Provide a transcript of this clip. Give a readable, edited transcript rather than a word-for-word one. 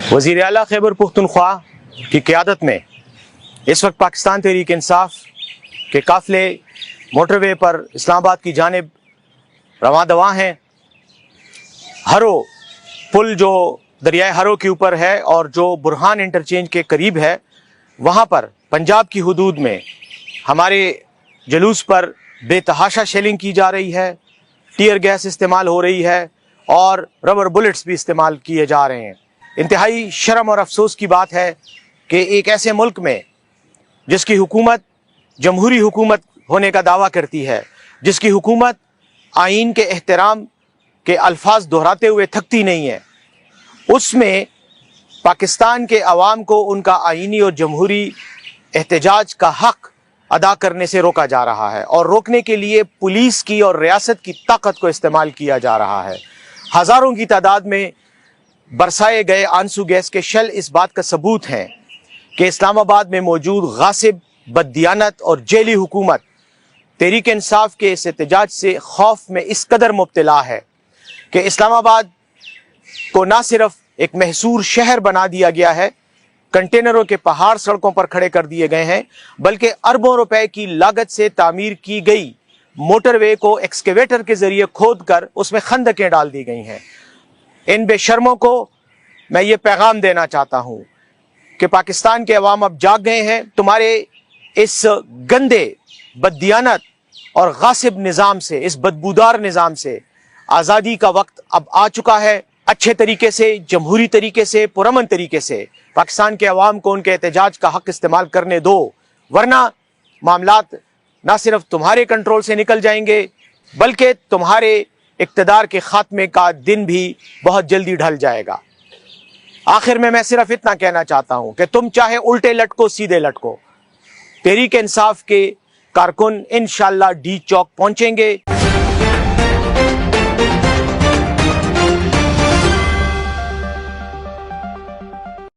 वज़ीर आला खैबर पुख्तनख्वा की क़यादत में इस वक्त पाकिस्तान तहरीक इंसाफ के काफ़िले मोटरवे पर इस्लामाबाद की जानिब रवां दवा हैं। हरो पुल जो दरियाए हरो के ऊपर है और जो बुरहान इंटरचेंज के करीब है, वहाँ पर पंजाब की हुदूद में हमारे जलूस पर बेतहाशा शेलिंग की जा रही है, टीयर गैस इस्तेमाल हो रही है और रबर बुलेट्स भी इस्तेमाल किए जा रहे हैं। इंतहाई शर्म और अफसोस की बात है कि एक ऐसे मुल्क में जिसकी हुकूमत जमहूरी हुकूमत होने का दावा करती है, जिसकी हुकूमत आइन के एहतराम के अल्फाज दोहराते हुए थकती नहीं है, उसमें पाकिस्तान के अवाम को उनका आइनी और जमहूरी एहतजाज का हक अदा करने से रोका जा रहा है और रोकने के लिए पुलिस की और रियासत की ताकत को इस्तेमाल किया जा रहा है। हज़ारों की तादाद में बरसाए गए आंसू गैस के शल इस बात का सबूत हैं कि इस्लामाबाद में मौजूद गासिब, बददियानत और जेली हुकूमत तहरीक इंसाफ के इस एहतजाज से खौफ में इस कदर मुब्तला है कि इस्लामाबाद को ना सिर्फ एक महसूर शहर बना दिया गया है, कंटेनरों के पहाड़ सड़कों पर खड़े कर दिए गए हैं, बल्कि अरबों रुपए की लागत से तामीर की गई मोटरवे को एक्सकेवेटर के जरिए खोद कर उसमें खंदकें डाल दी गई हैं। इन बेशर्मों को मैं ये पैगाम देना चाहता हूँ कि पाकिस्तान के अवाम अब जाग गए हैं। तुम्हारे इस गंदे, बददियानत और गासिब निज़ाम से, इस बदबूदार निज़ाम से आज़ादी का वक्त अब आ चुका है। अच्छे तरीके से, जमहूरी तरीके से, पुरअमन तरीके से पाकिस्तान के अवाम को उनके एहतजाज का हक इस्तेमाल करने दो, वरना मामलात ना सिर्फ तुम्हारे कंट्रोल से निकल जाएंगे बल्कि तुम्हारे इक़्तिदार के खात्मे का दिन भी बहुत जल्दी ढल जाएगा। आखिर में मैं सिर्फ इतना कहना चाहता हूं कि तुम चाहे उल्टे लटको सीधे लटको, तहरीक इंसाफ के कारकुन इंशाअल्लाह डी चौक पहुंचेंगे।